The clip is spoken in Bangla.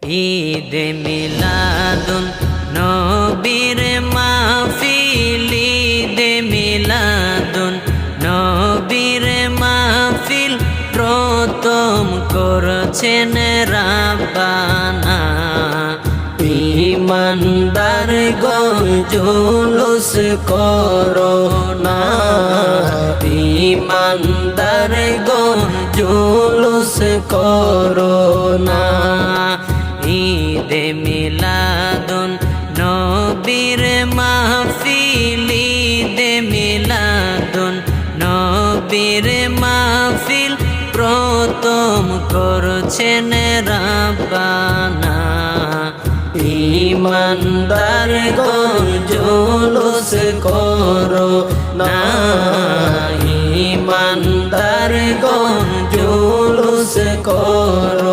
ঈদে মিলাদুন নবীর মাহফিল, ঈদে মিলাদুন নবীর মাহফিল প্রথম করছেন রাব্বানা। ঈমানদার গণ জুলুস করো না, ঈমানদার গণ জুলুস করো না। ঈদে মিলাদুন নবীর মাহফিল, ঈদে মিলাদুন নবীর মাহফিল প্রথম করছেন রাব্বানা। ঈমানদার গণ জুলুস করো না, ঈমানদার গণ জুলুস করো